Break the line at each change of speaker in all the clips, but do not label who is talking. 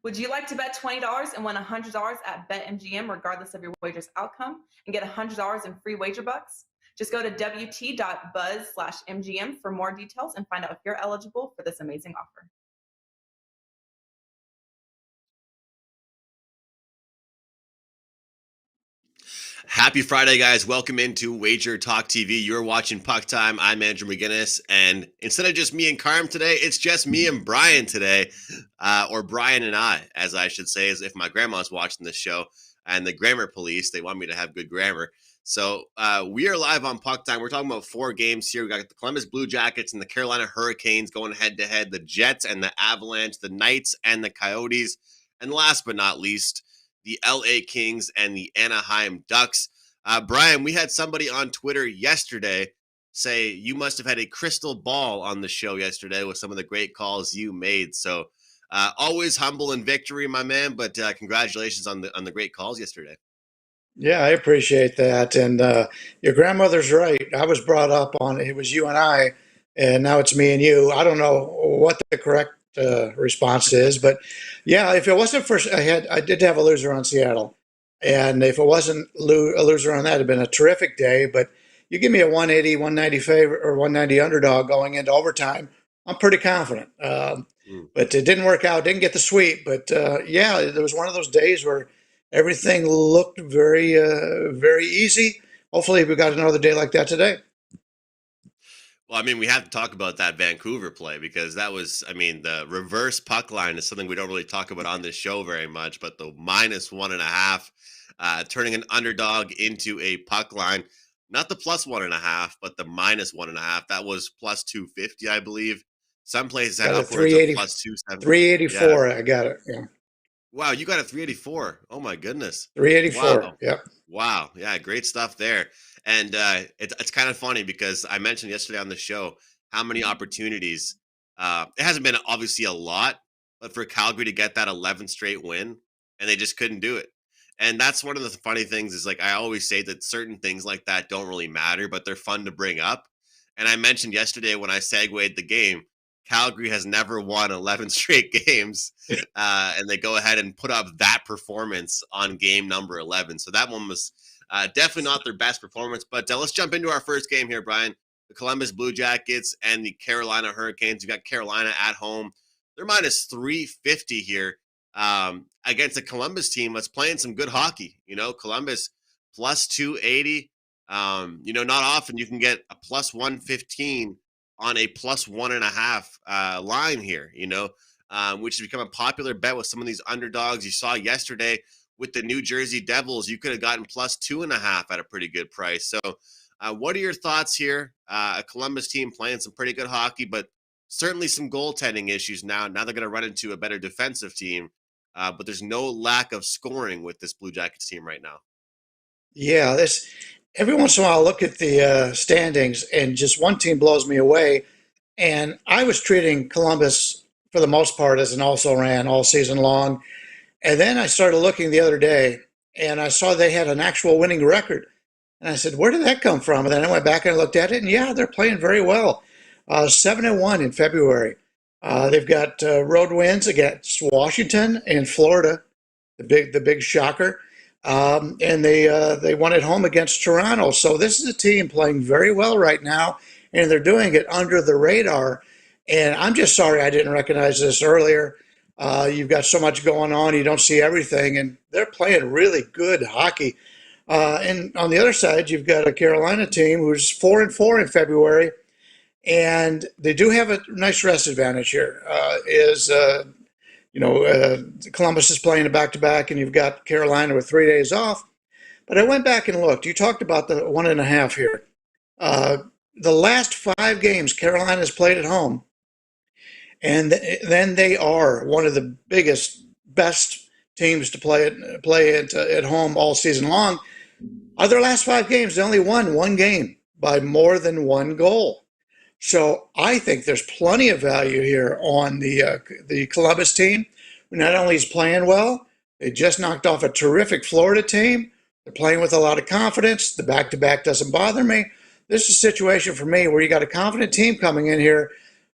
Would you like to bet $20 and win $100 at BetMGM regardless of your wager's outcome and get $100 in free wager bucks? Just go to wt.buzz/MGM for more details and find out if you're eligible for this amazing offer.
Happy Friday, guys. Welcome into WagerTalk TV. You're watching Puck Time. I'm Andrew McInnis. And instead of just me and Carm today, it's just me and Brian today. Or Brian and I, as I should say, as if my grandma's watching this show. And the grammar police, they want me to have good grammar. So we are live on Puck Time. We're talking about 4 games here. We got the Columbus Blue Jackets and the Carolina Hurricanes going head-to-head. The Jets and the Avalanche, the Knights and the Coyotes. And last but not least, the LA Kings and the Anaheim Ducks. Brian, we had somebody on Twitter yesterday say you must have had a crystal ball on the show yesterday with some of the great calls you made. So always humble in victory, my man, but congratulations on the great calls yesterday.
Yeah, I appreciate that. And your grandmother's right. I was brought up on it was you and I, and now it's me and you. I don't know what the correct response is, but yeah, if it wasn't for I did have a loser on Seattle, and if it wasn't a loser on that, it'd been a terrific day. But you give me a 180, 190 favorite or 190 underdog going into overtime, I'm pretty confident. But it didn't work out. Didn't get the sweep. But yeah, there was one of those days where everything looked very, very easy. Hopefully, we got another day like that today.
Well, I mean, we have to talk about that Vancouver play because that was, I mean, the reverse puck line is something we don't really talk about on this show very much, but the -1.5, turning an underdog into a puck line, not the +1.5, but the -1.5. That was +250, I believe. Some places had upwards of +270.
384, yeah. I got it, yeah.
Wow, you got a 384. Oh, my goodness.
384,
wow.
yeah.
Wow, yeah, great stuff there. And it's kind of funny because I mentioned yesterday on the show how many opportunities. It hasn't been obviously a lot, but for Calgary to get that 11th straight win, and they just couldn't do it. And that's one of the funny things is like I always say that certain things like that don't really matter, but they're fun to bring up. And I mentioned yesterday when I segued the game, Calgary has never won 11 straight games, and they go ahead and put up that performance on game number 11. So that one was definitely not their best performance. But let's jump into our first game here, Brian. The Columbus Blue Jackets and the Carolina Hurricanes. You got Carolina at home. They're -350 here against a Columbus team that's playing some good hockey. You know, Columbus +280. Not often you can get a +115 on a +1.5 line here, which has become a popular bet with some of these underdogs. You saw yesterday with the New Jersey Devils, you could have gotten +2.5 at a pretty good price. So what are your thoughts here? A Columbus team playing some pretty good hockey, but certainly some goaltending issues now. Now they're going to run into a better defensive team, but there's no lack of scoring with this Blue Jackets team right now.
Yeah, every once in a while I look at the standings and just one team blows me away. And I was treating Columbus for the most part as an also-ran all season long. And then I started looking the other day and I saw they had an actual winning record. And I said, where did that come from? And then I went back and looked at it, and yeah, they're playing very well. 7-1 in February. They've got road wins against Washington and Florida, the big shocker. And they won at home against Toronto. So this is a team playing very well right now, and they're doing it under the radar. And I'm just sorry I didn't recognize this earlier. You've got so much going on, you don't see everything, and they're playing really good hockey. And on the other side, you've got a Carolina team who's 4-4 in February, and they do have a nice rest advantage here. Columbus is playing a back-to-back, and you've got Carolina with 3 days off. But I went back and looked. You talked about the 1.5 here. The last 5 games Carolina's played at home, and then they are one of the biggest, best teams to play at home all season long. Other last 5 games, they only won 1 game by more than 1 goal. So I think there's plenty of value here on the Columbus team, who not only is playing well, they just knocked off a terrific Florida team. They're playing with a lot of confidence. The back-to-back doesn't bother me. This is a situation for me where you got a confident team coming in here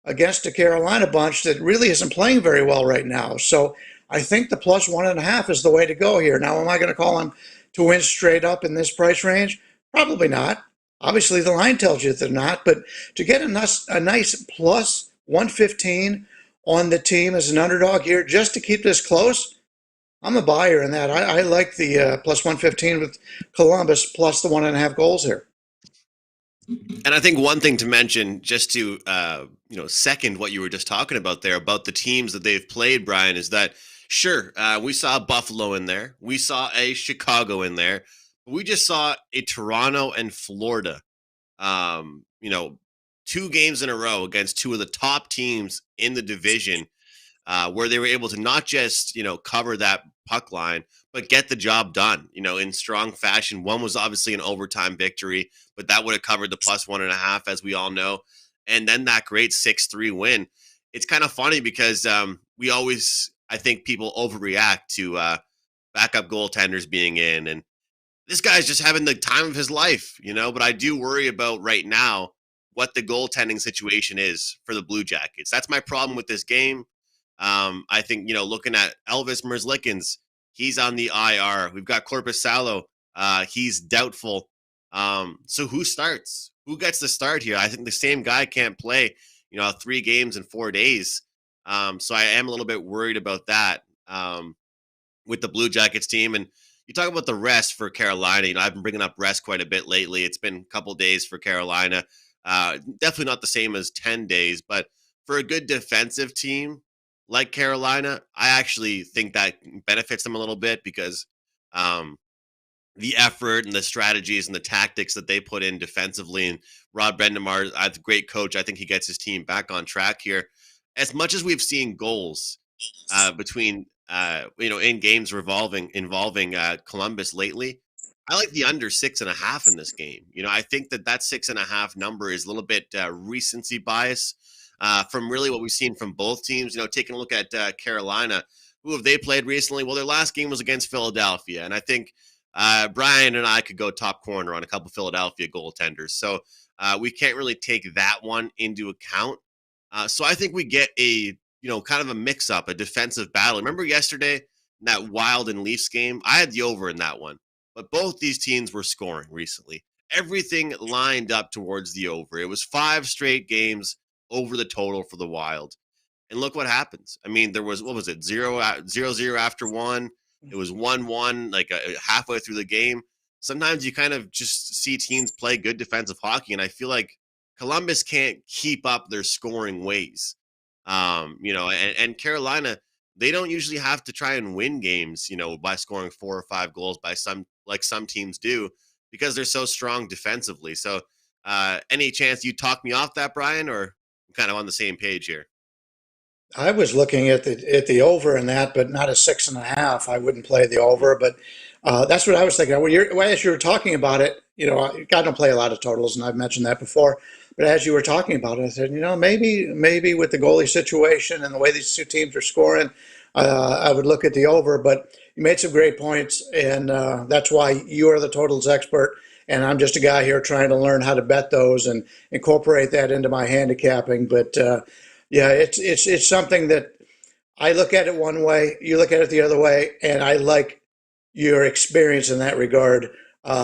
against a Carolina bunch that really isn't playing very well right now. So I think the plus 1.5 is the way to go here. Now, am I going to call them to win straight up in this price range? Probably not. Obviously, the line tells you they're not, but to get a nice plus 115 on the team as an underdog here, just to keep this close, I'm a buyer in that. I like the plus 115 with Columbus plus the 1.5 goals here.
And I think one thing to mention, just to second what you were just talking about there about the teams that they've played, Brian, is that sure, we saw Buffalo in there, we saw a Chicago in there, but we just saw a Toronto and Florida. 2 games in a row against 2 of the top teams in the division, where they were able to not just cover that puck line, but get the job done, in strong fashion. One was obviously an overtime victory, but that would have covered the plus 1.5, as we all know. And then that great 6-3 win. It's kind of funny because we always, I think people overreact to backup goaltenders being in. And this guy's just having the time of his life, but I do worry about right now what the goaltending situation is for the Blue Jackets. That's my problem with this game. I think, looking at Elvis Merzlikins, he's on the IR. We've got Korpisalo. He's doubtful. So who starts? Who gets the start here? I think the same guy can't play, 3 games in 4 days. So I am a little bit worried about that with the Blue Jackets team. And you talk about the rest for Carolina. I've been bringing up rest quite a bit lately. It's been a couple days for Carolina. Definitely not the same as 10 days, but for a good defensive team like Carolina, I actually think that benefits them a little bit because the effort and the strategies and the tactics that they put in defensively, and Rod Brendamar, a great coach, I think he gets his team back on track here. As much as we've seen goals between in games involving Columbus lately, I like the under 6.5 in this game. I think that 6.5 number is a little bit recency bias from really what we've seen from both teams. Taking a look at Carolina, who have they played recently? Well, their last game was against Philadelphia, and I think Brian and I could go top corner on a couple Philadelphia goaltenders. So we can't really take that one into account. So I think we get a kind of a mix-up, a defensive battle. Remember yesterday, that Wild and Leafs game? I had the over in that one. But both these teams were scoring recently. Everything lined up towards the over. It was 5 straight games over the total for the Wild. And look what happens. I mean, there was, 0-0 after one. It was 1-1, like halfway through the game. Sometimes you kind of just see teams play good defensive hockey, and I feel like Columbus can't keep up their scoring ways. And Carolina, they don't usually have to try and win games, by scoring 4 or 5 goals by some teams do, because they're so strong defensively. So any chance you talk me off that, Brian, or I'm kind of on the same page here?
I was looking at the over in that, but not a 6.5. I wouldn't play the over, but that's what I was thinking. As you were talking about it, I don't play a lot of totals, and I've mentioned that before. But as you were talking about it, I said, maybe with the goalie situation and the way these 2 teams are scoring, I would look at the over. But you made some great points, and that's why you are the totals expert, and I'm just a guy here trying to learn how to bet those and incorporate that into my handicapping. But yeah, it's something that I look at it one way, you look at it the other way, and I like your experience in that regard.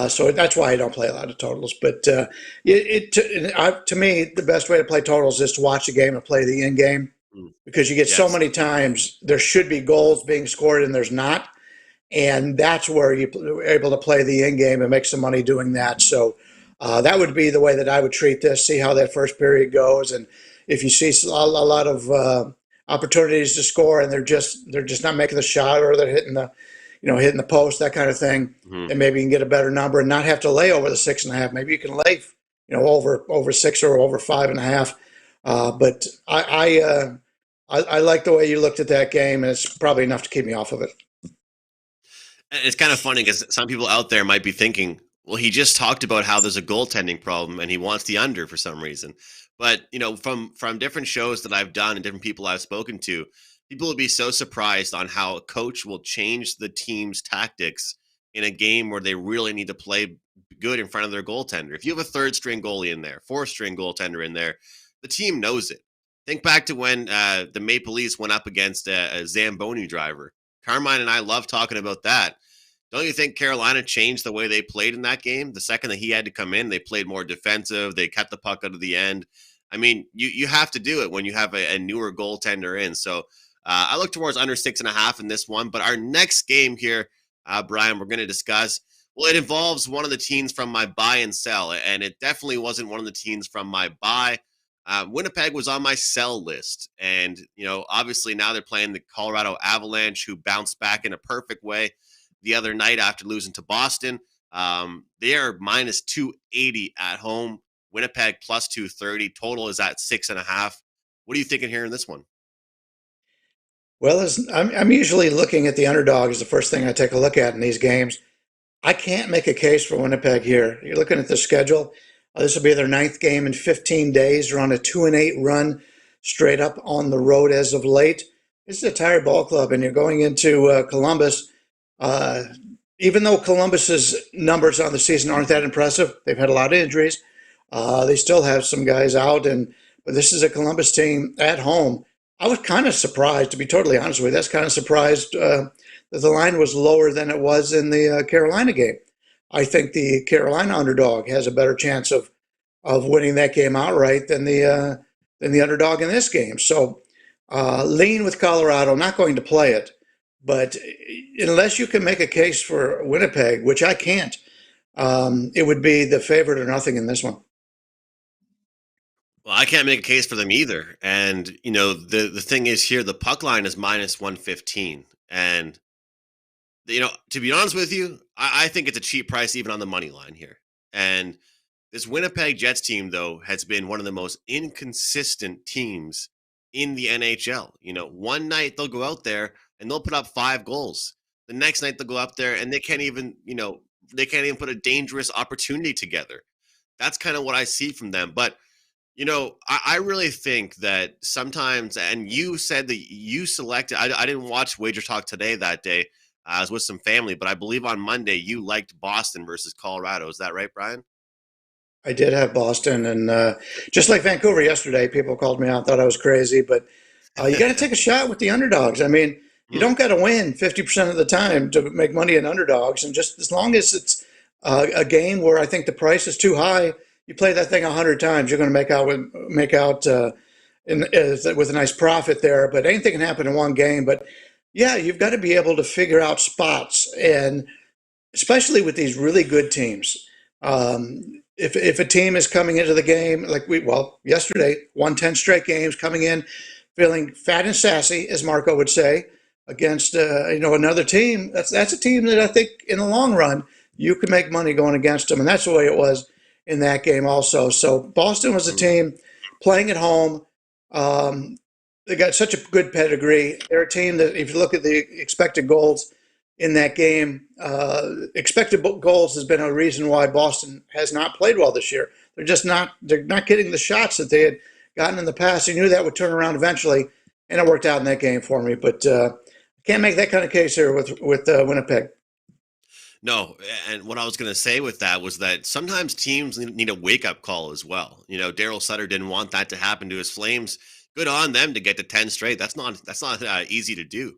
So that's why I don't play a lot of totals. But to me, the best way to play totals is to watch the game and play the in game, because you get so many times there should be goals being scored and there's not. And that's where you're able to play the in game and make some money doing that. So that would be the way that I would treat this, see how that first period goes. And if you see a lot of opportunities to score and they're just not making the shot, or they're hitting the post, that kind of thing, and maybe you can get a better number and not have to lay over the 6.5. Maybe you can lay, over 6 or over 5.5. But I like the way you looked at that game, and it's probably enough to keep me off of it.
And it's kind of funny because some people out there might be thinking, well, he just talked about how there's a goaltending problem and he wants the under for some reason. But, from different shows that I've done and different people I've spoken to, people would be so surprised on how a coach will change the team's tactics in a game where they really need to play good in front of their goaltender. If you have a 3rd-string goalie in there, 4th-string goaltender in there, the team knows it. Think back to when the Maple Leafs went up against a Zamboni driver Carmine and I love talking about that. Don't you think Carolina changed the way they played in that game? The second that he had to come in, they played more defensive. They kept the puck out of the end. I mean, you have to do it when you have a newer goaltender in. So I look towards under 6.5 in this one. But our next game here, Brian, we're going to discuss. Well, it involves one of the teams from my buy and sell, and it definitely wasn't one of the teams from my buy. Winnipeg was on my sell list, and obviously now they're playing the Colorado Avalanche, who bounced back in a perfect way the other night after losing to Boston. They are minus 280 at home. Winnipeg plus 230. Total is at 6.5. What are you thinking here in this one?
Well, I'm usually looking at the underdog as the first thing I take a look at in these games. I can't make a case for Winnipeg here. You're looking at the schedule. This will be their 9th game in 15 days. They're on a 2-8 run straight up on the road as of late. This is a tired ball club, and you're going into Columbus. Even though Columbus's numbers on the season aren't that impressive, they've had a lot of injuries. They still have some guys out, but this is a Columbus team at home. I was kind of surprised, to be totally honest with you. That's kind of surprised that the line was lower than it was in the Carolina game. I think the Carolina underdog has a better chance of winning that game outright than the underdog in this game. So lean with Colorado. Not going to play it, but unless you can make a case for Winnipeg, which I can't, it would be the favorite or nothing in this one.
Well, I can't make a case for them either. And, the thing is here, the puck line is minus 115. And, to be honest with you, I think it's a cheap price even on the money line here. And this Winnipeg Jets team, though, has been one of the most inconsistent teams in the NHL. One night they'll go out there and they'll put up 5 goals. The next night they'll go up there and they can't even put a dangerous opportunity together. That's kind of what I see from them. But I really think that sometimes, and you said that you selected, I didn't watch WagerTalk today that day. I was with some family, but I believe on Monday you liked Boston versus Colorado. Is that right, Brian?
I did have Boston, and just like Vancouver yesterday, people called me out, thought I was crazy, but you got to take a shot with the underdogs. I mean, you don't got to win 50% of the time to make money in underdogs, and just as long as it's a game where I think the price is too high, you play that thing 100 times, you're going to make out with a nice profit there. But anything can happen in one game. But yeah, you've got to be able to figure out spots, and especially with these really good teams. If a team is coming into the game yesterday, won 10 straight games, coming in feeling fat and sassy, as Marco would say, against another team, that's a team that I think in the long run you can make money going against them, and that's the way it was in that game also. So Boston was a team playing at home. They got such a good pedigree. They're a team that, if you look at the expected goals in that game, expected goals has been a reason why Boston has not played well this year. They're not getting the shots that they had gotten in the past. You knew that would turn around eventually, and it worked out in that game for me. But I can't make that kind of case here with Winnipeg.
No, and what I was going to say with that was that sometimes teams need a wake-up call as well. Daryl Sutter didn't want that to happen to his Flames. Good on them to get to 10 straight. That's not easy to do,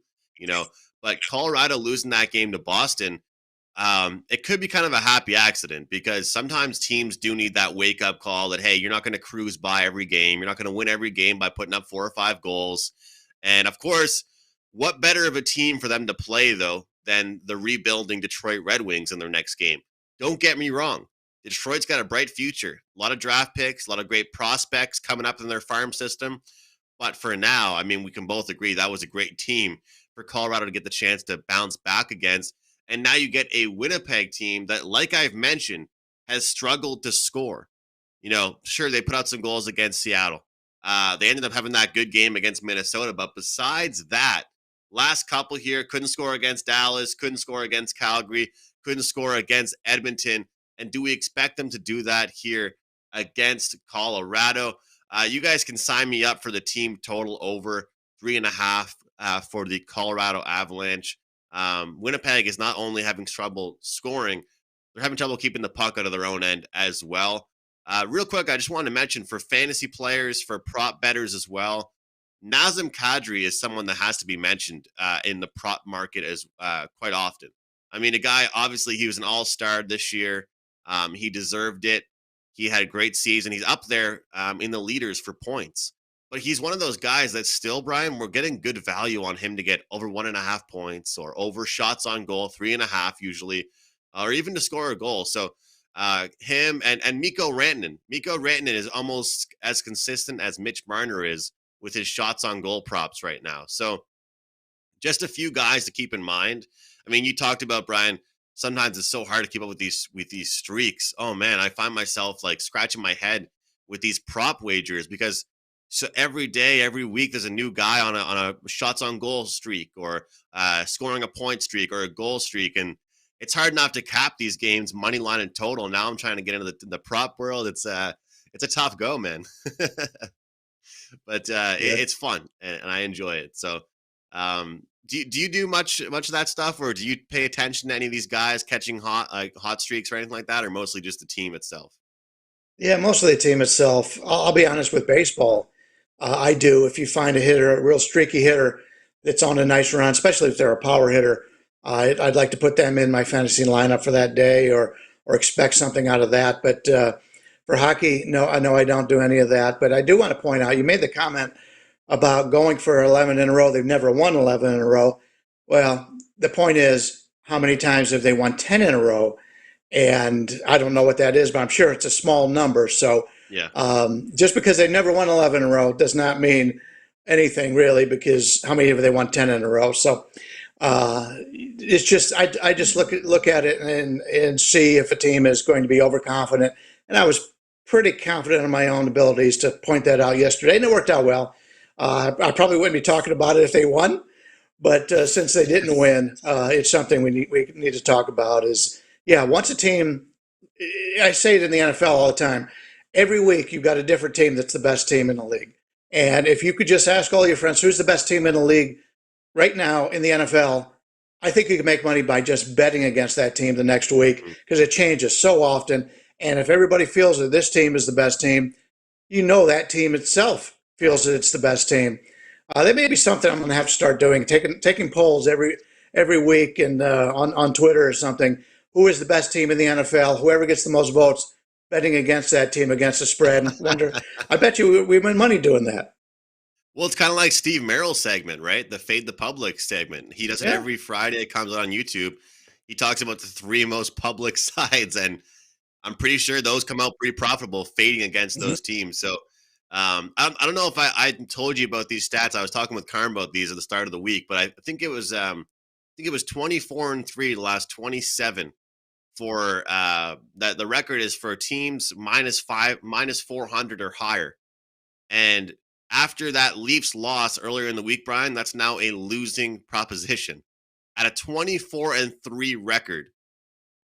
But Colorado losing that game to Boston, it could be kind of a happy accident, because sometimes teams do need that wake-up call that, hey, you're not going to cruise by every game. You're not going to win every game by putting up 4 or 5 goals. And, of course, what better of a team for them to play, though, than the rebuilding Detroit Red Wings in their next game? Don't get me wrong. Detroit's got a bright future. A lot of draft picks, a lot of great prospects coming up in their farm system. But for now, I mean, we can both agree that was a great team for Colorado to get the chance to bounce back against. And now you get a Winnipeg team that, like I've mentioned, has struggled to score. Sure, they put out some goals against Seattle. They ended up having that good game against Minnesota. But besides that, last couple here, couldn't score against Dallas, couldn't score against Calgary, couldn't score against Edmonton. And do we expect them to do that here against Colorado? You guys can sign me up for the team total over 3.5 for the Colorado Avalanche. Winnipeg is not only having trouble scoring, they're having trouble keeping the puck out of their own end as well. Real quick, I just wanted to mention for fantasy players, for prop bettors as well, Nazem Kadri is someone that has to be mentioned in the prop market as quite often. I mean, a guy, obviously, he was an all-star this year. He deserved it. He had a great season. He's up there in the leaders for points. But he's one of those guys that still, Brian, we're getting good value on him to get over 1.5 points or over shots on goal, 3.5 usually, or even to score a goal. So him and Mikko Rantanen. Mikko Rantanen is almost as consistent as Mitch Marner is with his shots on goal props right now. So just a few guys to keep in mind. I mean, you talked about, Brian, sometimes it's so hard to keep up with these streaks. Oh man, I find myself like scratching my head with these prop wagers because so every day, every week, there's a new guy on a shots on goal streak or scoring a point streak or a goal streak, and it's hard not to cap these games, money line and total. Now I'm trying to get into the prop world. It's a tough go, man. But it's fun and I enjoy it. So do you do much of that stuff, or do you pay attention to any of these guys catching hot streaks or anything like that, or mostly just the team itself?
Yeah, mostly the team itself. I'll be honest with baseball. I do. If you find a hitter, a real streaky hitter that's on a nice run, especially if they're a power hitter, I'd like to put them in my fantasy lineup for that day or expect something out of that. But for hockey, no, I know I don't do any of that. But I do want to point out, you made the comment about going for 11 in a row. They've never won 11 in a row. Well, the point is, how many times have they won 10 in a row? And I don't know what that is, but I'm sure it's a small number. So
yeah,
just because they never won 11 in a row does not mean anything really, because how many have they won 10 in a row? So it's just, I just look at it and see if a team is going to be overconfident. And I was pretty confident in my own abilities to point that out yesterday, and it worked out well. I probably wouldn't be talking about it if they won, but since they didn't win, it's something we need to talk about. Once a team, I say it in the NFL all the time, every week you've got a different team that's the best team in the league. And if you could just ask all your friends, who's the best team in the league right now in the NFL, I think you can make money by just betting against that team the next week because it changes so often. And if everybody feels that this team is the best team, you know that team itself feels that it's the best team. That may be something I'm going to have to start doing, taking polls every week and on Twitter or something. Who is the best team in the NFL? Whoever gets the most votes, betting against that team against the spread. And wonder, I bet you we win money doing that.
Well, it's kind of like Steve Merrill's segment, right? The Fade the Public segment. He does it every Friday. It comes out on YouTube. He talks about the 3 most public sides, and I'm pretty sure those come out pretty profitable fading against those teams. So I don't know if I told you about these stats. I was talking with Karn about these at the start of the week, but I think it was 24-3 the last 27 for that. The record is for teams minus 400 or higher. And after that Leafs loss earlier in the week, Brian, that's now a losing proposition. At a 24-3 record,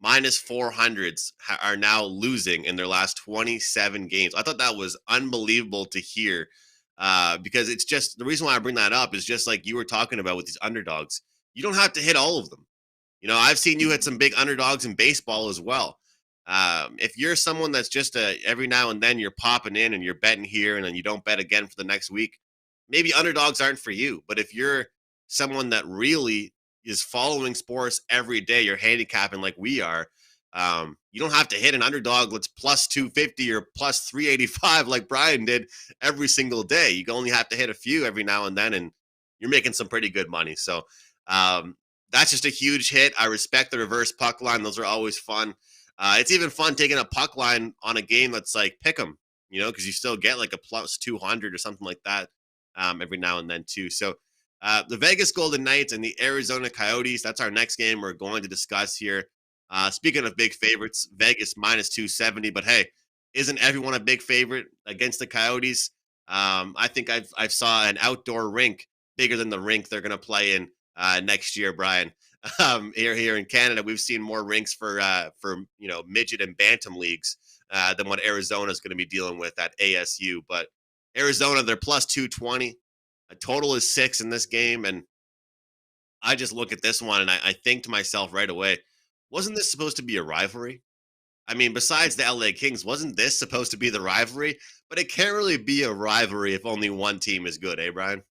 minus 400s are now losing in their last 27 games. I thought that was unbelievable to hear because it's just the reason why I bring that up is just like you were talking about with these underdogs. You don't have to hit all of them. You know, I've seen you hit some big underdogs in baseball as well. If you're someone that's just every now and then you're popping in and you're betting here and then you don't bet again for the next week, maybe underdogs aren't for you. But if you're someone that really is following sports every day, you're handicapping like we are, you don't have to hit an underdog that's plus 250 or plus 385 like Brian did every single day. You only have to hit a few every now and then, and you're making some pretty good money. So that's just a huge hit. I respect the reverse puck line. Those are always fun. It's even fun taking a puck line on a game that's like pick 'em, you know, because you still get like a plus 200 or something like that every now and then too. So the Vegas Golden Knights and the Arizona Coyotes, that's our next game we're going to discuss here. Speaking of big favorites, Vegas minus 270, but hey, isn't everyone a big favorite against the Coyotes? I think I've saw an outdoor rink bigger than the rink they're going to play in next year, Brian. Here in Canada, we've seen more rinks for midget and bantam leagues than what Arizona is going to be dealing with at ASU. But Arizona, they're plus 220. A total is 6 in this game, and I just look at this one and I think to myself right away, wasn't this supposed to be a rivalry? I mean, besides the LA Kings, wasn't this supposed to be the rivalry? But it can't really be a rivalry if only one team is good, eh, Brian?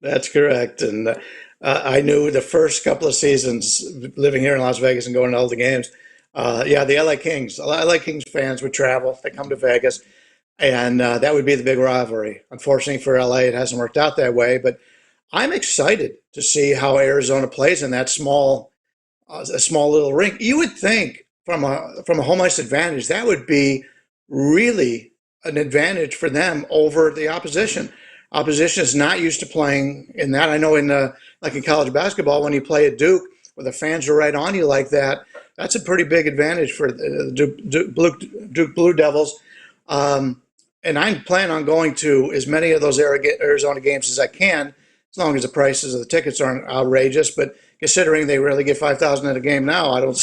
That's correct. And I knew the first couple of seasons living here in Las Vegas and going to all the games. The LA Kings. LA Kings fans would travel. They come to Vegas, and that would be the big rivalry. Unfortunately for LA, it hasn't worked out that way. But I'm excited to see how Arizona plays in that a small little rink. You would think from a home ice advantage that would be really an advantage for them over the opposition. Opposition is not used to playing in that. I know like in college basketball, when you play at Duke, where the fans are right on you like that, that's a pretty big advantage for the Duke Blue Devils. And I'm planning on going to as many of those Arizona games as I can, as long as the prices of the tickets aren't outrageous. But considering they rarely get 5,000 at a game now, I don't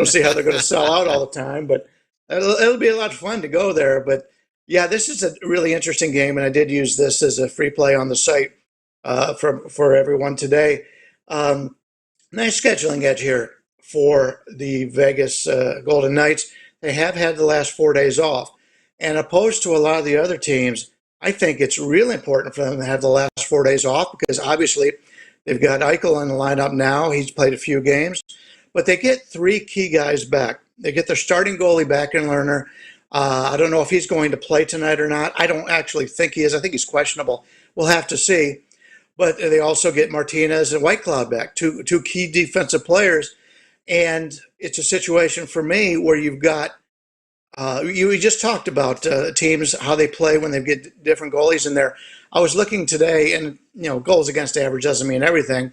see how they're going to sell out all the time. But it'll be a lot of fun to go there. But yeah, this is a really interesting game, and I did use this as a free play on the site for everyone today. Nice scheduling edge here for the Vegas Golden Knights. They have had the last 4 days off. And opposed to a lot of the other teams, I think it's really important for them to have the last 4 days off because obviously they've got Eichel in the lineup now. He's played a few games. But they get three key guys back. They get their starting goalie back in Lerner. I don't know if he's going to play tonight or not. I don't actually think he is. I think he's questionable. We'll have to see. But they also get Martinez and Whitecloud back, two key defensive players. And it's a situation for me where you've got we just talked about teams, how they play when they get different goalies in there. I was looking today, and goals against average doesn't mean everything,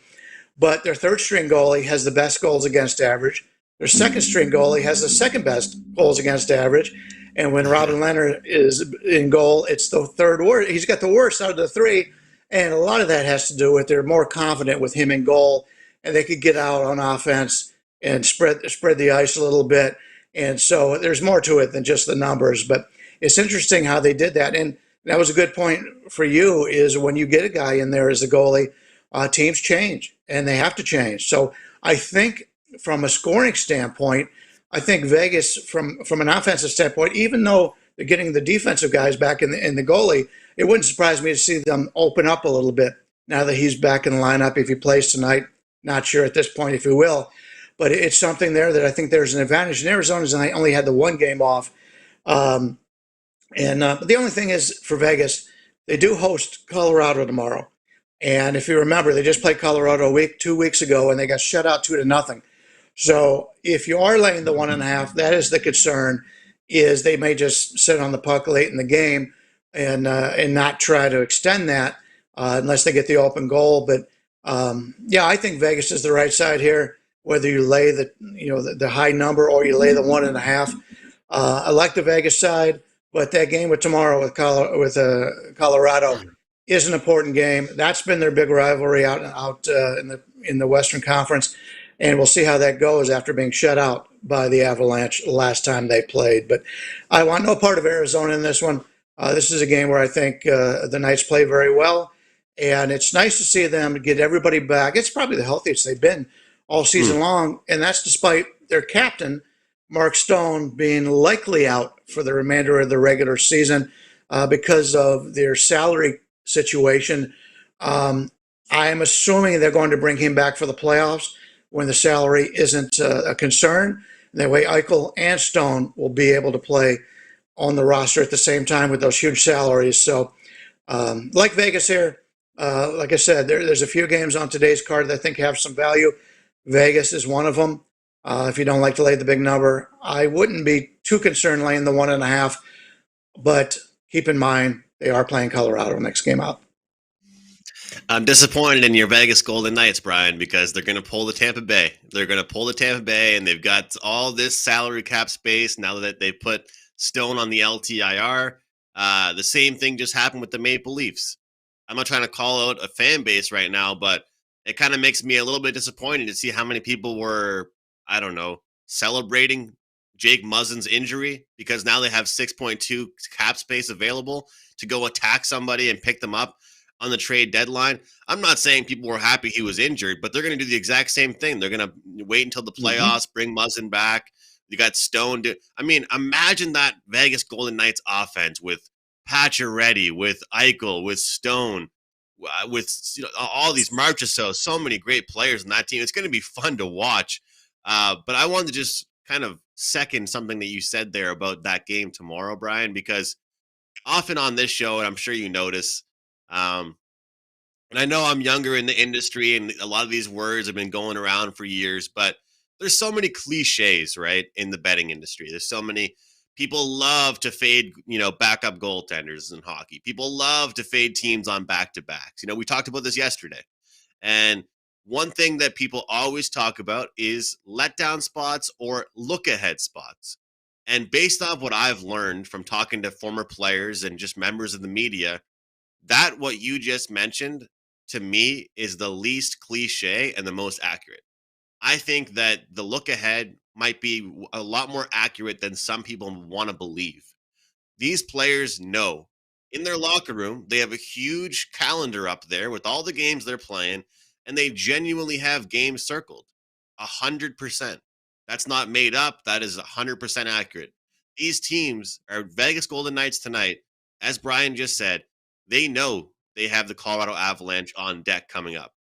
but their third string goalie has the best goals against average. Their second string goalie has the second best goals against average. And when Robin Leonard is in goal, it's the third worst. He's got the worst out of the three. And a lot of that has to do with they're more confident with him in goal, and they could get out on offense and spread the ice a little bit. And so there's more to it than just the numbers. But it's interesting how they did that. And that was a good point for you, is when you get a guy in there as a goalie, teams change, and they have to change. So I think from a scoring standpoint, I think Vegas, from an offensive standpoint, even though they're getting the defensive guys back in the goalie, it wouldn't surprise me to see them open up a little bit now that he's back in the lineup. If he plays tonight, not sure at this point if he will. But it's something there that I think there's an advantage. And Arizona's only had the one game off. But the only thing is for Vegas, they do host Colorado tomorrow. And if you remember, they just played Colorado 2 weeks ago, and they got shut out 2-0. So if you are laying the 1.5, that is the concern, is they may just sit on the puck late in the game and not try to extend that unless they get the open goal. But I think Vegas is the right side here, whether you lay the high number or you lay the 1.5. I like the Vegas side, but that game with tomorrow with Colorado is an important game. That's been their big rivalry out in the Western Conference. And we'll see how that goes after being shut out by the Avalanche last time they played. But I want no part of Arizona in this one. This is a game where I think the Knights play very well. And it's nice to see them get everybody back. It's probably the healthiest they've been all season long. And that's despite their captain, Mark Stone, being likely out for the remainder of the regular season because of their salary situation. I am assuming they're going to bring him back for the playoffs when the salary isn't a concern. That way Eichel and Stone will be able to play on the roster at the same time with those huge salaries. So like Vegas here, like I said, there's a few games on today's card that I think have some value. Vegas is one of them. If you don't like to lay the big number, I wouldn't be too concerned laying the 1.5, but keep in mind they are playing Colorado next game out.
I'm disappointed in your Vegas Golden Knights, Brian, because they're going to pull the Tampa Bay. They're going to pull the Tampa Bay, and they've got all this salary cap space now that they put Stone on the LTIR. The same thing just happened with the Maple Leafs. I'm not trying to call out a fan base right now, but it kind of makes me a little bit disappointed to see how many people were, I don't know, celebrating Jake Muzzin's injury because now they have 6.2 cap space available to go attack somebody and pick them up on the trade deadline. I'm not saying people were happy he was injured, but they're going to do the exact same thing. They're going to wait until the playoffs, bring Muzzin back. You got Stone. Imagine that Vegas Golden Knights offense with Pacioretty, with Eichel, with Stone. with all these marches, so many great players in that team. It's going to be fun to watch. But I wanted to just kind of second something that you said there about that game tomorrow, Brian, because often on this show, and I'm sure you notice, and I know I'm younger in the industry, and a lot of these words have been going around for years, but there's so many cliches, right, in the betting industry. There's so many people love to fade, backup goaltenders in hockey. People love to fade teams on back-to-backs. We talked about this yesterday. And one thing that people always talk about is letdown spots or look-ahead spots. And based on what I've learned from talking to former players and just members of the media, that what you just mentioned to me is the least cliche and the most accurate. I think that the look ahead might be a lot more accurate than some people want to believe. These players know in their locker room, they have a huge calendar up there with all the games they're playing, and they genuinely have games circled 100%. That's not made up. That is 100% accurate. These teams are Vegas Golden Knights tonight. As Brian just said, they know they have the Colorado Avalanche on deck coming up.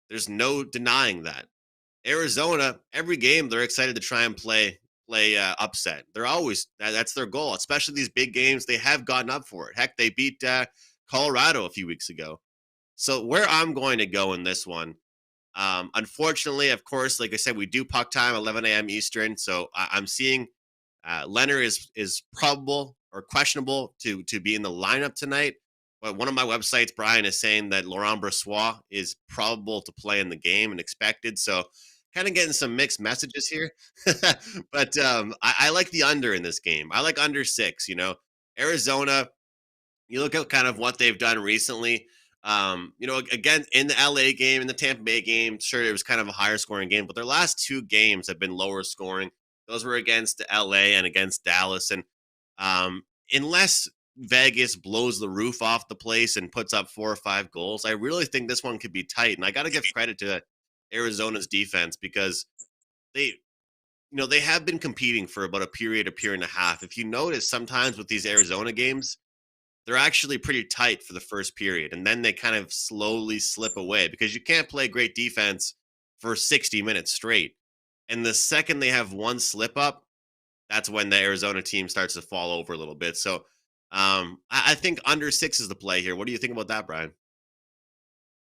There's no denying that. Arizona, every game they're excited to try and play upset. They're always that's their goal, especially these big games. They have gotten up for it. Heck, they beat Colorado a few weeks ago. So where I'm going to go in this one, unfortunately, of course, like I said, we do puck time 11 a.m. Eastern. So I'm seeing Leonard is probable or questionable to be in the lineup tonight. But one of my websites, Brian, is saying that Laurent Brossoit is probable to play in the game and expected. So kind of getting some mixed messages here. But I like the under in this game. I like under 6, Arizona, you look at kind of what they've done recently. Again, in the LA game, in the Tampa Bay game, sure, it was kind of a higher scoring game, but their last 2 games have been lower scoring. Those were against LA and against Dallas. And unless Vegas blows the roof off the place and puts up 4 or 5 goals, I really think this one could be tight. And I got to give credit to Arizona's defense because they have been competing for about a period and a half. If you notice, sometimes with these Arizona games, they're actually pretty tight for the first period, and then they kind of slowly slip away because you can't play great defense for 60 minutes straight. And the second they have one slip up, that's when the Arizona team starts to fall over a little bit. So I think under 6 is the play here. What do you think about that, Brian?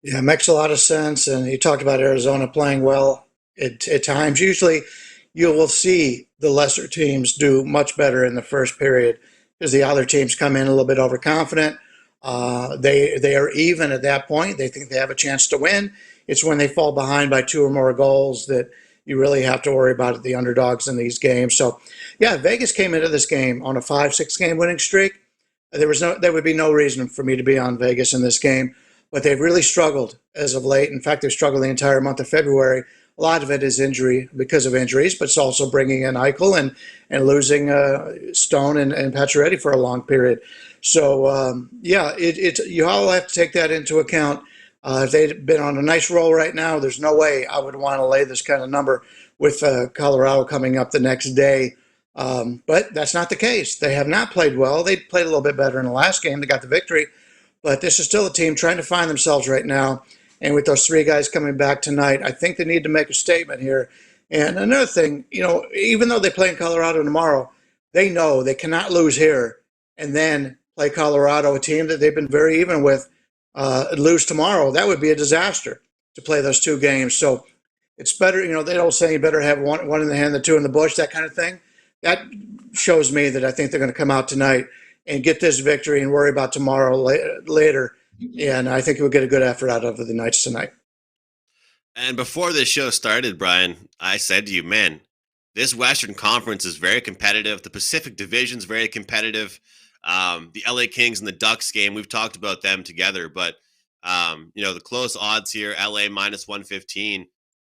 Yeah, it makes a lot of sense. And you talked about Arizona playing well at times. Usually you will see the lesser teams do much better in the first period because the other teams come in a little bit overconfident. They are even at that point. They think they have a chance to win. It's when they fall behind by 2 or more goals that you really have to worry about the underdogs in these games. So, yeah, Vegas came into this game on a 5-6 game winning streak. There would be no reason for me to be on Vegas in this game, but they've really struggled as of late. In fact, they've struggled the entire month of February. A lot of it is because of injuries, but it's also bringing in Eichel and losing Stone and Pacioretty for a long period. So, you all have to take that into account. If they'd been on a nice roll right now, there's no way I would want to lay this kind of number with Colorado coming up the next day. But that's not the case. They have not played well. They played a little bit better in the last game. They got the victory. But this is still a team trying to find themselves right now. And with those 3 guys coming back tonight, I think they need to make a statement here. And another thing, even though they play in Colorado tomorrow, they know they cannot lose here and then play Colorado, a team that they've been very even with, lose tomorrow. That would be a disaster to play those 2 games. So it's better, they don't say you better have one in the hand than 2 in the bush, that kind of thing. That shows me that I think they're going to come out tonight and get this victory and worry about tomorrow later. And I think we'll get a good effort out of the Knights tonight.
And before this show started, Brian, I said to you, man, this Western Conference is very competitive. The Pacific Division is very competitive. The LA Kings and the Ducks game, we've talked about them together, but the close odds here, LA minus 115,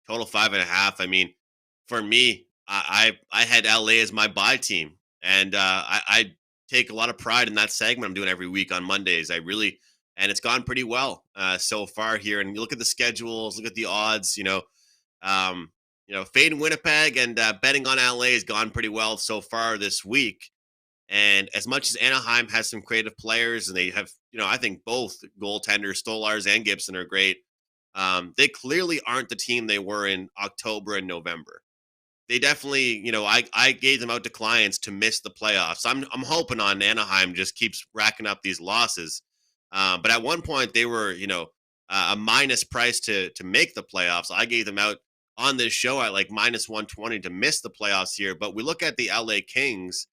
total 5.5. I mean, for me, I had LA as my buy team, and I take a lot of pride in that segment I'm doing every week on Mondays. And it's gone pretty well so far here. And you look at the schedules, look at the odds, fading Winnipeg and betting on LA has gone pretty well so far this week. And as much as Anaheim has some creative players, and they have, I think both goaltenders, Stolars and Gibson, are great. They clearly aren't the team they were in October and November. They definitely, I gave them out to clients to miss the playoffs. I'm hoping on Anaheim just keeps racking up these losses. But at one point they were, a minus price to make the playoffs. I gave them out on this show at like minus 120 to miss the playoffs here. But we look at the LA Kings,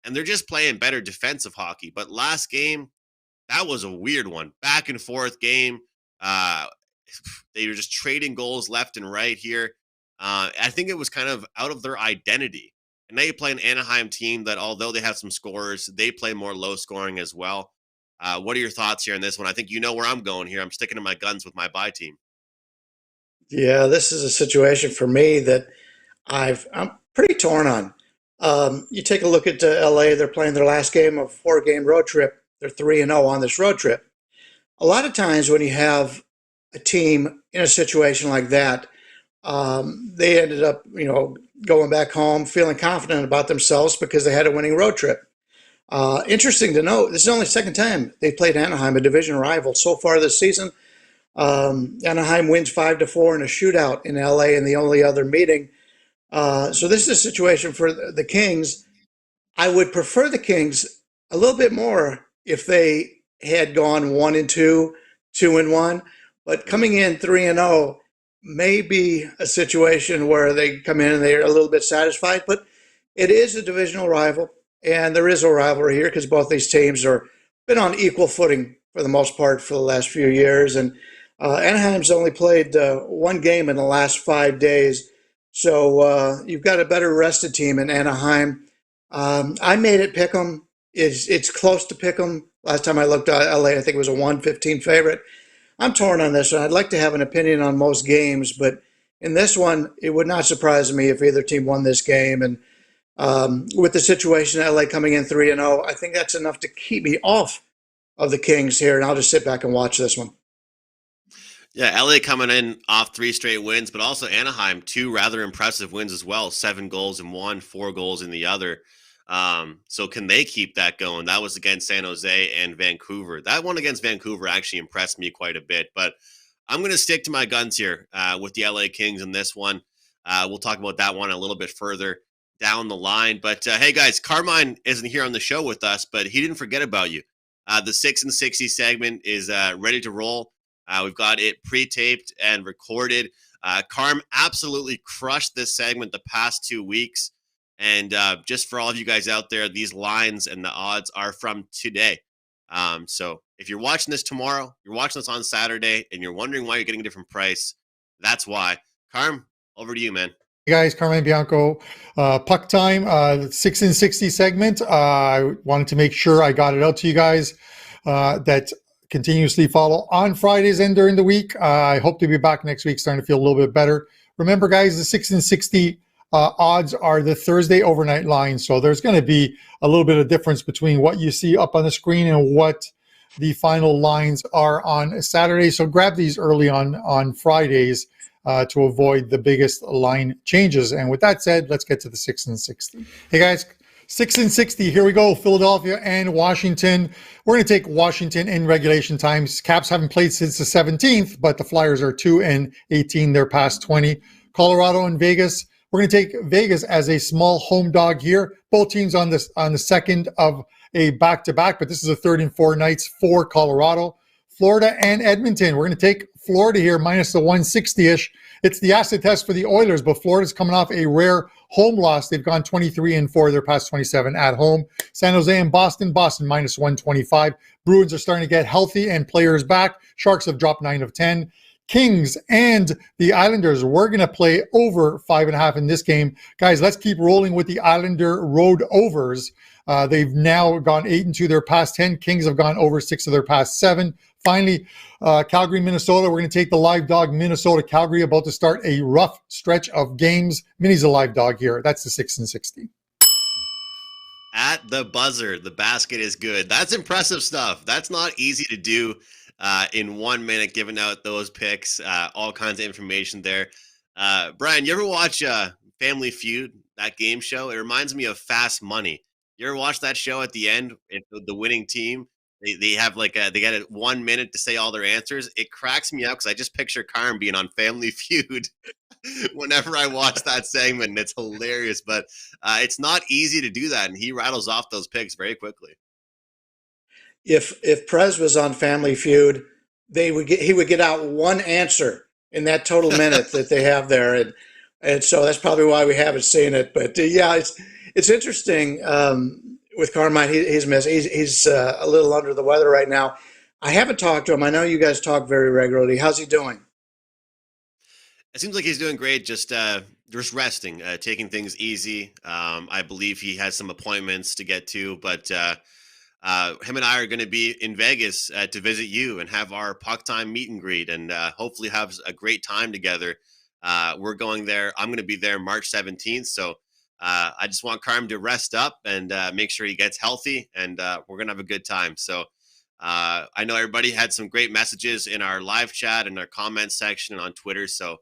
and they're just playing better defensive hockey. But last game, that was a weird one. Back and forth game. They were just trading goals left and right here. I think it was kind of out of their identity. And now you play an Anaheim team that, although they have some scorers, they play more low scoring as well. What are your thoughts here on this one? I think you know where I'm going here. I'm sticking to my guns with my buy team.
Yeah, this is a situation for me that I'm pretty torn on. You take a look at LA, they're playing their last game of a 4-game road trip. They're 3-0 on this road trip. A lot of times when you have a team in a situation like that, they ended up, going back home feeling confident about themselves because they had a winning road trip. Interesting to note, this is only the second time they played Anaheim, a division rival, so far this season. Anaheim wins 5-4 in a shootout in LA in the only other meeting. So this is a situation for the Kings. I would prefer the Kings a little bit more if they had gone 1-2, 2-1, but coming in 3-0 may be a situation where they come in and they're a little bit satisfied, but it is a divisional rival, and there is a rivalry here because both these teams are been on equal footing for the most part for the last few years, and Anaheim's only played one game in the last 5 days, so you've got a better rested team in Anaheim. I made it pick 'em. It's close to pick 'em. Last time I looked at LA, I think it was a 115 favorite. I'm torn on this one. I'd like to have an opinion on most games, but in this one, it would not surprise me if either team won this game. And with the situation, LA coming in 3-0, I think that's enough to keep me off of the Kings here, and I'll just sit back and watch this one.
Yeah, LA coming in off 3 straight wins, but also Anaheim, 2 rather impressive wins as well. 7 goals in one, 4 goals in the other. So can they keep that going? That was against San Jose and Vancouver. That one against Vancouver actually impressed me quite a bit, but I'm going to stick to my guns here with the LA Kings in this one. We'll talk about that one a little bit further down the line. But hey, guys, Carmine isn't here on the show with us, but he didn't forget about you. The 6 and 60 segment is ready to roll. We've got it pre-taped and recorded. Carm absolutely crushed this segment the past 2 weeks. And just for all of you guys out there, these lines and the odds are from today. So if you're watching this tomorrow, you're watching this on Saturday, and you're wondering why you're getting a different price, that's why. Carm, over to you, man.
Hey guys, Carmine Bianco, Puck Time, 6 and 60 segment. I wanted to make sure I got it out to you guys that continuously follow on Fridays and during the week. I hope to be back next week, starting to feel a little bit better. Remember, guys, the 6 and 60 odds are the Thursday overnight line. So there's going to be a little bit of difference between what you see up on the screen and what the final lines are on Saturday. So grab these early on Fridays to avoid the biggest line changes. And with that said, let's get to the 6 and 60. Hey guys, 6 and 60. Here we go. Philadelphia and Washington. We're going to take Washington in regulation times. Caps haven't played since the 17th, but the Flyers are 2-18. They're past 20. Colorado and Vegas. We're going to take Vegas as a small home dog here. Both teams on the second of a back-to-back, but this is a 3rd and 4 nights for Colorado. Florida and Edmonton. We're going to take Florida here minus the 160-ish. It's the acid test for the Oilers, but Florida's coming off a rare home loss. They've gone 23-4. They're past 27 at home. San Jose and Boston. Boston minus 125. Bruins are starting to get healthy and players back. Sharks have dropped 9 of 10. Kings and the Islanders. We're going to play over 5.5 in this game. Guys, let's keep rolling with the Islander road overs. They've now gone 8-2 their past 10. Kings have gone over 6 of their past 7. Finally, Calgary, Minnesota. We're going to take the live dog, Minnesota, Calgary, about to start a rough stretch of games. Minnie's a live dog here. That's the 6 and 60.
At the buzzer, the basket is good. That's impressive stuff. That's not easy to do in 1 minute, giving out those picks, all kinds of information there. Brian, you ever watch Family Feud, that game show? It reminds me of Fast Money. You ever watch that show at the end? If the winning team, they have like they get 1 minute to say all their answers. It cracks me up because I just picture Karm being on Family Feud whenever I watch that segment, and it's hilarious. But it's not easy to do that, and he rattles off those picks very quickly.
If Prez was on Family Feud, he would get out one answer in that total minute that they have there, and so that's probably why we haven't seen it. But yeah, it's interesting with Carmine. He's a little under the weather right now. I haven't talked to him. I know you guys talk very regularly. How's he doing?
It seems like he's doing great. Just resting, taking things easy. I believe he has some appointments to get to, but him and I are going to be in Vegas to visit you and have our puck time meet and greet, and hopefully have a great time together. We're going there. I'm going to be there March 17th. So I just want Carm to rest up and make sure he gets healthy, and we're going to have a good time. So I know everybody had some great messages in our live chat and our comment section and on Twitter. So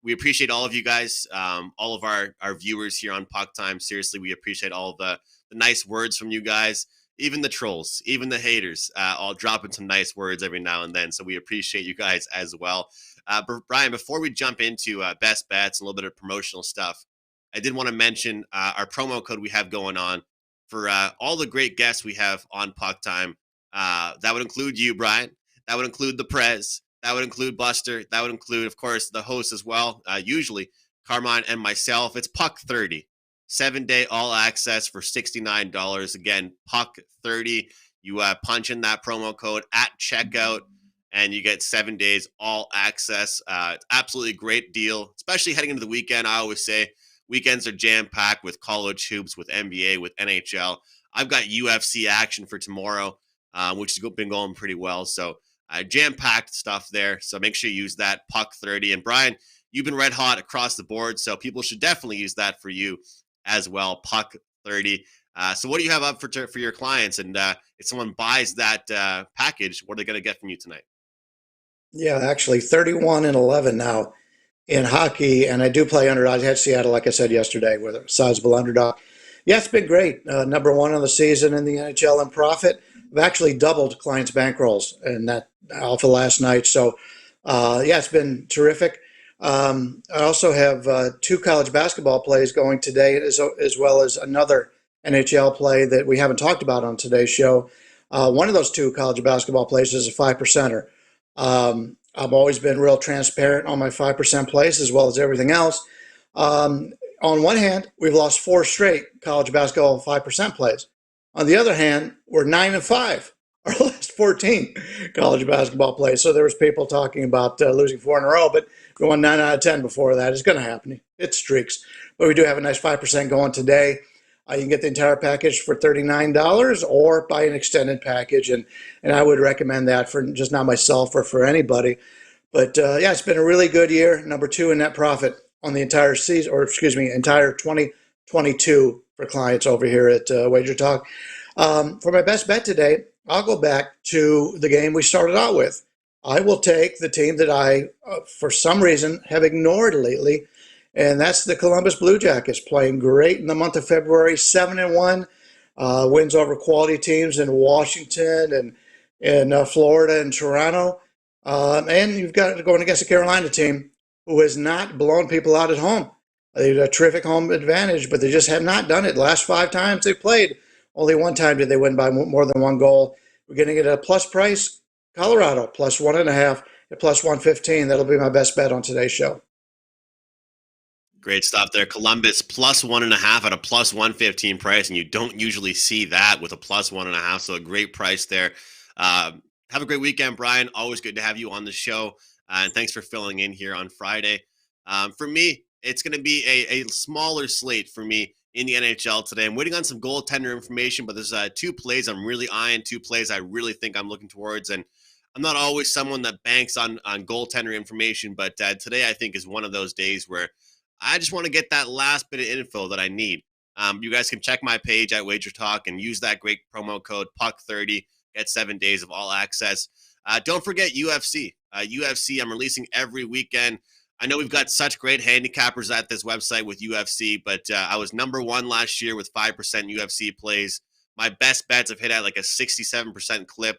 we appreciate all of you guys, all of our viewers here on Puck Time. Seriously, we appreciate all the nice words from you guys. Even the trolls, even the haters, all dropping some nice words every now and then. So we appreciate you guys as well. Brian, before we jump into best bets and a little bit of promotional stuff, I did want to mention our promo code we have going on for all the great guests we have on Puck Time. That would include you, Brian. That would include the Prez. That would include Buster. That would include, of course, the host as well. Usually, Carmine and myself. It's Puck 30. 7-day all access for $69. Again, Puck 30. You punch in that promo code at checkout, and you get 7 days all access. Absolutely great deal, especially heading into the weekend. I always say weekends are jam-packed with college hoops, with NBA, with NHL. I've got UFC action for tomorrow, which has been going pretty well. So jam-packed stuff there. So make sure you use that Puck 30. And Brian, you've been red hot across the board, so people should definitely use that for you as well, Puck 30. So what do you have up for your clients? And if someone buys that package, what are they going to get from you tonight?
Yeah, actually 31-11 now in hockey, and I do play underdog. I had Seattle, like I said yesterday, with a sizable underdog. Yeah, it's been great. Number one on the season in the NHL in profit. I've actually doubled clients' bankrolls and that alpha last night. So, yeah, it's been terrific. I also have 2 college basketball plays going today, as well as another NHL play that we haven't talked about on today's show. One of those 2 college basketball plays is a 5%er. I've always been real transparent on my 5% plays as well as everything else. On one hand, we've lost 4 straight college basketball 5% plays. On the other hand, we're 9-5 our last 14 college basketball plays. So there was people talking about losing 4 in a row, but we won 9 out of 10 before that. It's going to happen. It's streaks. But we do have a nice 5% going today. You can get the entire package for $39 or buy an extended package. And I would recommend that for just not myself or for anybody. But yeah, it's been a really good year. Number 2 in net profit on the entire season, or entire 2022 for clients over here at WagerTalk. For my best bet today, I'll go back to the game we started out with. I will take the team that I, for some reason, have ignored lately, and that's the Columbus Blue Jackets, playing great in the month of February, 7-1, wins over quality teams in Washington and in Florida and Toronto. And you've got going against a Carolina team who has not blown people out at home. They have a terrific home advantage, but they just have not done it. The last 5 times they played, only 1 time did they win by more than 1 goal. We're going to get a plus price. Colorado plus 1.5 at plus 115. That'll be my best bet on today's show.
Great stuff there. Columbus plus 1.5 at a plus 115 price, and you don't usually see that with a plus 1.5. So a great price there. Have a great weekend, Brian. Always good to have you on the show. And thanks for filling in here on Friday. For me, it's going to be a smaller slate for me in the NHL today. I'm waiting on some goaltender information, but there's 2 plays I'm really eyeing, 2 plays I really think I'm looking towards. And I'm not always someone that banks on goaltender information, but today I think is one of those days where I just want to get that last bit of info that I need. You guys can check my page at WagerTalk and use that great promo code PUCK30. Get 7 days of all access. Don't forget UFC. UFC, I'm releasing every weekend I know we've got such great handicappers at this website with UFC, but I was number 1 last year with 5% UFC plays. My best bets have hit at like a 67% clip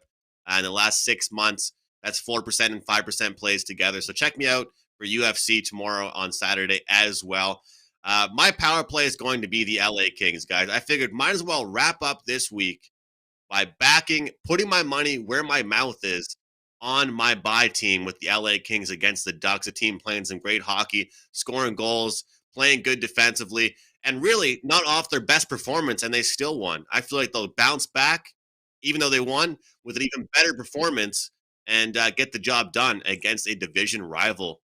in the last 6 months. That's 4% and 5% plays together. So check me out for UFC tomorrow on Saturday as well. My power play is going to be the LA Kings, guys. I figured might as well wrap up this week by putting my money where my mouth is on my bye team with the LA Kings against the Ducks, a team playing some great hockey, scoring goals, playing good defensively, and really not off their best performance, and they still won. I feel like they'll bounce back, even though they won, with an even better performance and get the job done against a division rival.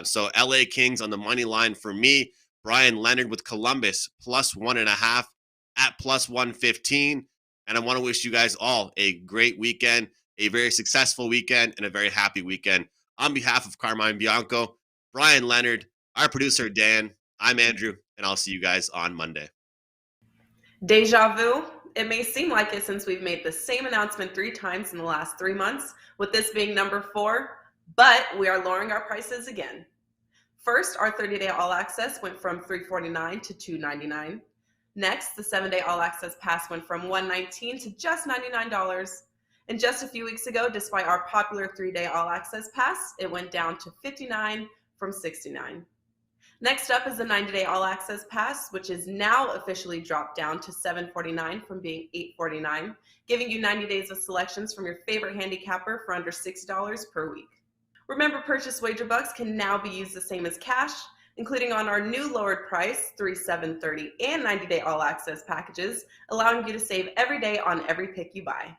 So LA Kings on the money line for me. Brian Leonard with Columbus +1.5 at +115. And I want to wish you guys all a great weekend, a very successful weekend, and a very happy weekend. On behalf of Carmine Bianco, Brian Leonard, our producer Dan, I'm Andrew, and I'll see you guys on Monday.
Deja vu. It may seem like it since we've made the same announcement 3 times in the last 3 months, with this being number 4, but we are lowering our prices again. First, our 30-day all-access went from $349 to $299. Next, the 7-day all-access pass went from $119 to just $99. And just a few weeks ago, despite our popular 3-day all-access pass, it went down to $59 from $69. Next up is the 90-day all-access pass, which is now officially dropped down to $749 from being $849, giving you 90 days of selections from your favorite handicapper for under $6 per week. Remember, purchase WagerBucks can now be used the same as cash, including on our new lowered price, $3, $7, $30, and 90-day all-access packages, allowing you to save every day on every pick you buy.